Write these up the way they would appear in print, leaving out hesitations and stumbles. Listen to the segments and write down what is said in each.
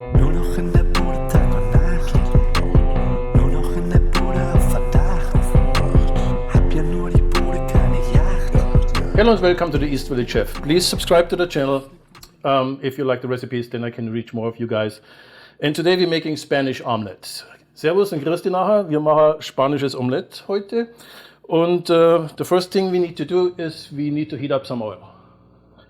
Nur noch in der Bude Tag und Nacht. Nur noch in der Bude auf Verdacht. Hab ja nur die Bude, keine Yacht. Hello and welcome to the East Village Chef. Please subscribe to the channel if you like the recipes, then I can reach more of you guys. And today we're making Spanish omelets. Servus und Christi nachher. Wir machen spanisches Omelett heute. Und the first thing we need to do is we need to heat up some oil.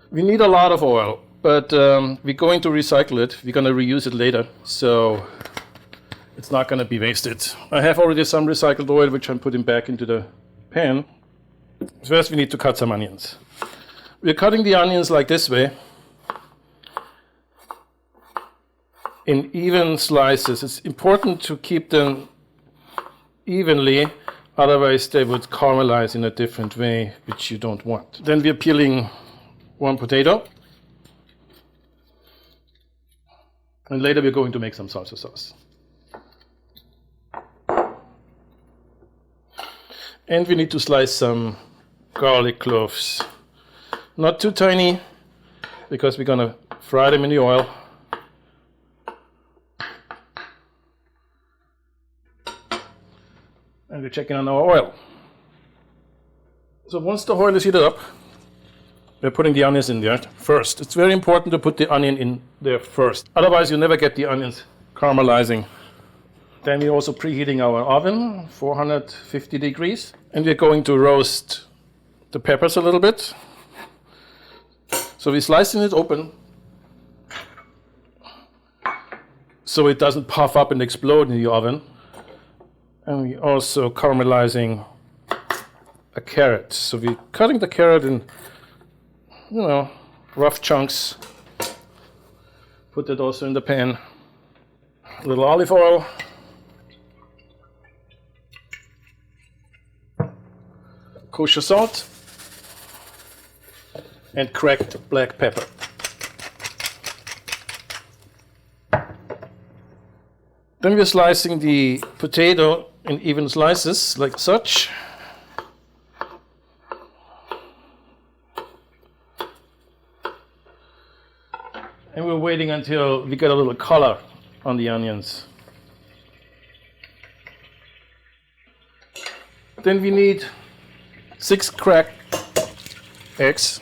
We need a lot of oil, but we're going to recycle it. We're going to reuse it later, so it's not going to be wasted. I have already some recycled oil, which I'm putting back into the pan. First, we need to cut some onions. We're cutting the onions like this way, in even slices. It's important to keep them evenly, otherwise they would caramelize in a different way, which you don't want. Then we're peeling one potato. And later we're going to make some salsa sauce. And we need to slice some garlic cloves. Not too tiny, because we're gonna fry them in the oil. And we're checking on our oil. So once the oil is heated up, we're putting the onions in there first. It's very important to put the onion in there first. Otherwise, you never get the onions caramelizing. Then we're also preheating our oven, 450 degrees. And we're going to roast the peppers a little bit. So we're slicing it open so it doesn't puff up and explode in the oven. And we're also caramelizing a carrot. So we're cutting the carrot in, rough chunks. Put that also in the pan. A little olive oil. Kosher salt. And cracked black pepper. Then we're slicing the potato in even slices, like such. And we're waiting until we get a little color on the onions. Then we need 6 cracked eggs.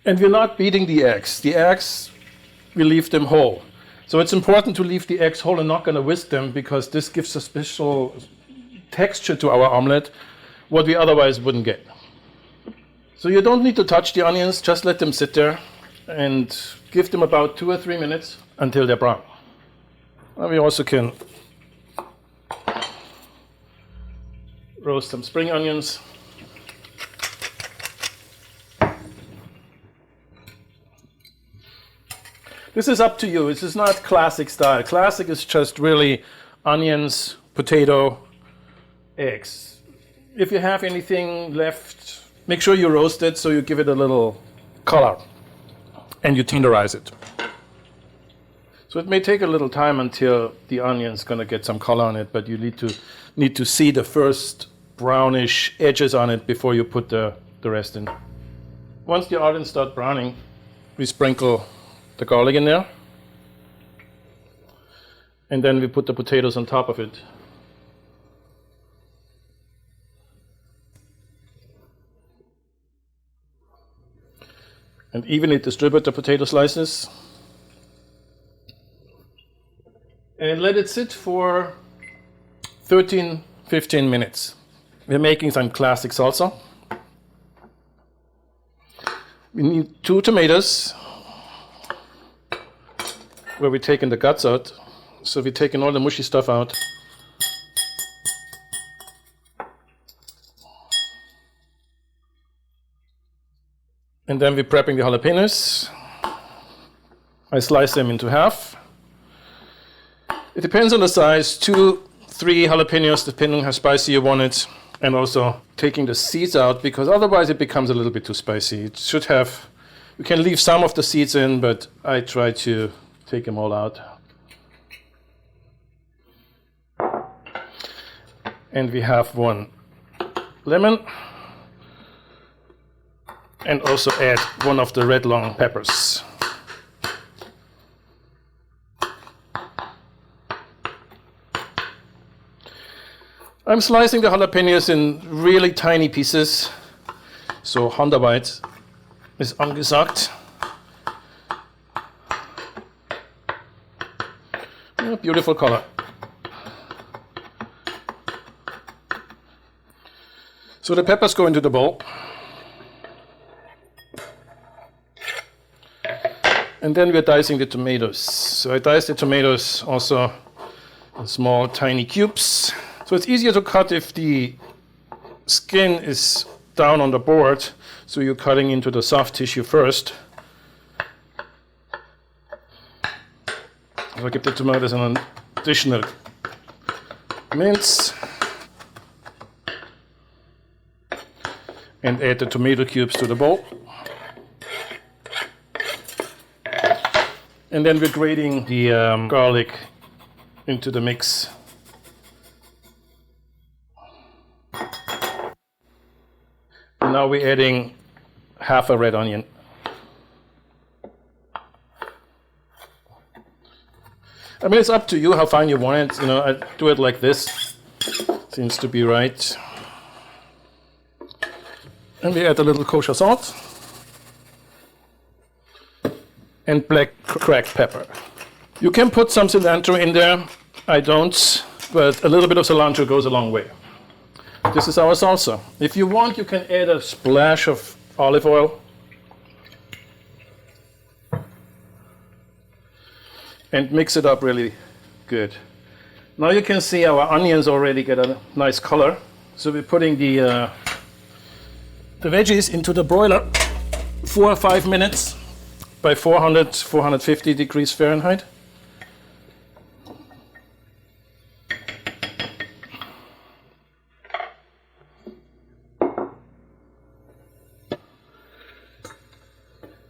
And we're not beating the eggs. The eggs, we leave them whole. So it's important to leave the eggs whole and not going to whisk them, because this gives a special texture to our omelette, what we otherwise wouldn't get. So you don't need to touch the onions, just let them sit there and give them about 2 or 3 minutes until they're brown. And we also can roast some spring onions. This is up to you. This is not classic style. Classic is just really onions, potato, eggs. If you have anything left, make sure you roast it so you give it a little color and you tenderize it. So it may take a little time until the onion's gonna get some color on it, but you need to see the first brownish edges on it before you put the rest in. Once the onions start browning, we sprinkle the garlic in there, and then we put the potatoes on top of it. And evenly distribute the potato slices. And let it sit for 13-15 minutes. We're making some classic salsa. We need 2 tomatoes, where we're taking the guts out. So we're taking all the mushy stuff out. And then we're prepping the jalapeños. I slice them into half. It depends on the size, 2, 3 jalapeños, depending how spicy you want it. And also taking the seeds out, because otherwise it becomes a little bit too spicy. It should have, you can leave some of the seeds in, but I try to take them all out. And we have 1 lemon, and also add one of the red long peppers. I'm slicing the jalapeños in really tiny pieces, so Handarbeit ist angesagt. Yeah, beautiful color. So the peppers go into the bowl. And then we're dicing the tomatoes. So I dice the tomatoes also in small, tiny cubes. So it's easier to cut if the skin is down on the board, so you're cutting into the soft tissue first. So I give the tomatoes an additional mince and add the tomato cubes to the bowl. And then we're grating the garlic into the mix. And now we're adding half a red onion. I mean, it's up to you how fine you want it. You know, I do it like this. Seems to be right. And we add a little kosher salt and black cracked pepper. You can put some cilantro in there. I don't, but a little bit of cilantro goes a long way. This is our salsa. If you want, you can add a splash of olive oil. And mix it up really good. Now you can see our onions already get a nice color. So we're putting the veggies into the broiler 4 or 5 minutes by 450 degrees Fahrenheit.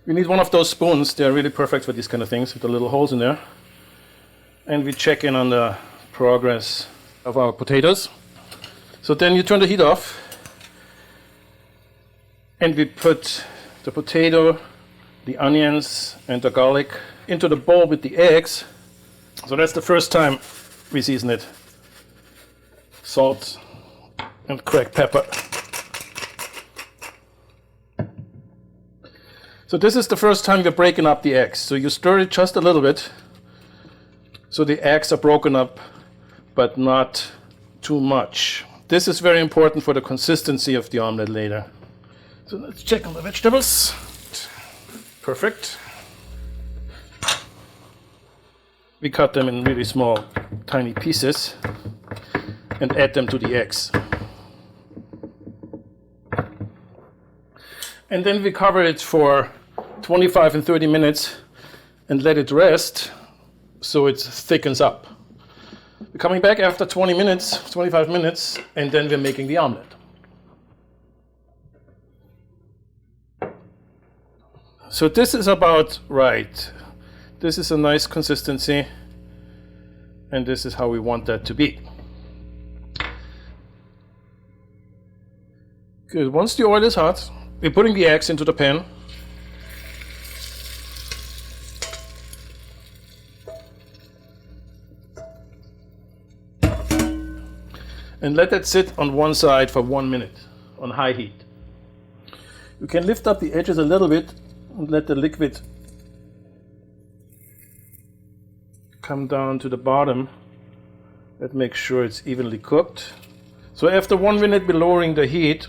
We need one of those spoons. They're really perfect for these kind of things with the little holes in there. And we check in on the progress of our potatoes. So then you turn the heat off and we put the potato, the onions and the garlic into the bowl with the eggs. So that's the first time we season it. Salt and cracked pepper. So this is the first time we're breaking up the eggs. So you stir it just a little bit so the eggs are broken up, but not too much. This is very important for the consistency of the omelet later. So let's check on the vegetables. Perfect. We cut them in really small, tiny pieces and add them to the eggs. And then we cover it for 25 and 30 minutes and let it rest so it thickens up. We're coming back after 20 minutes, 25 minutes, and then we're making the omelet. So this is about right. This is a nice consistency, and this is how we want that to be. Good. Once the oil is hot, we're putting the eggs into the pan. And let that sit on one side for 1 minute on high heat. You can lift up the edges a little bit and let the liquid come down to the bottom. That makes sure it's evenly cooked. So after 1 minute, we're lowering the heat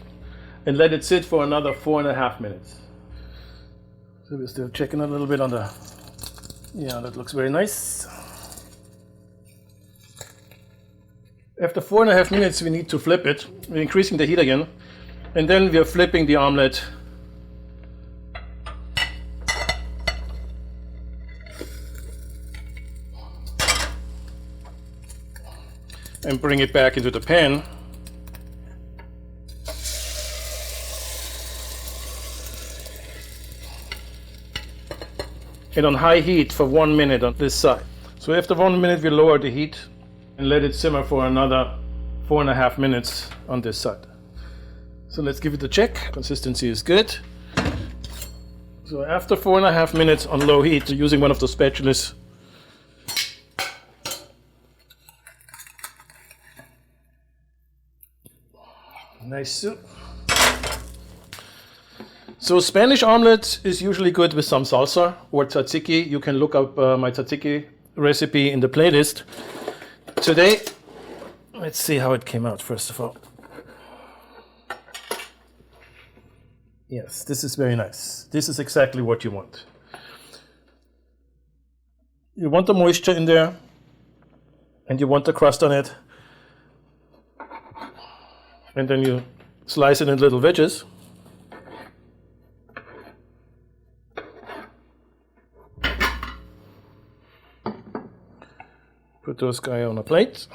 and let it sit for another 4.5 minutes. So we're still checking a little bit on the, yeah, that looks very nice. After 4.5 minutes, we need to flip it. We're increasing the heat again. And then we are flipping the omelet. And bring it back into the pan. And on high heat for 1 minute on this side. So after 1 minute, we lower the heat and let it simmer for another 4.5 minutes on this side. So let's give it a check. Consistency is good. So after 4.5 minutes on low heat, using one of the spatulas, nice soup. So Spanish omelet is usually good with some salsa or tzatziki. You can look up my tzatziki recipe in the playlist. Today, let's see how it came out first of all. Yes, this is very nice. This is exactly what you want. You want the moisture in there, and you want the crust on it. And then you slice it in little wedges. Put those guys on a plate.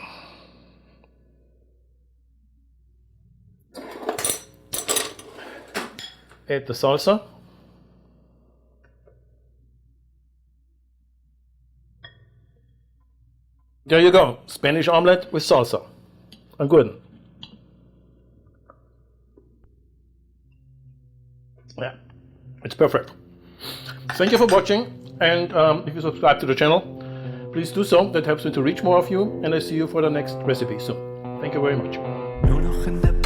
Add the salsa. There you go, Spanish omelet with salsa. I'm good. Yeah, it's perfect. Thank you for watching, and if you subscribe to the channel, please do so. That helps me to reach more of you, and I see you for the next recipe soon. Thank you very much. Nur noch in der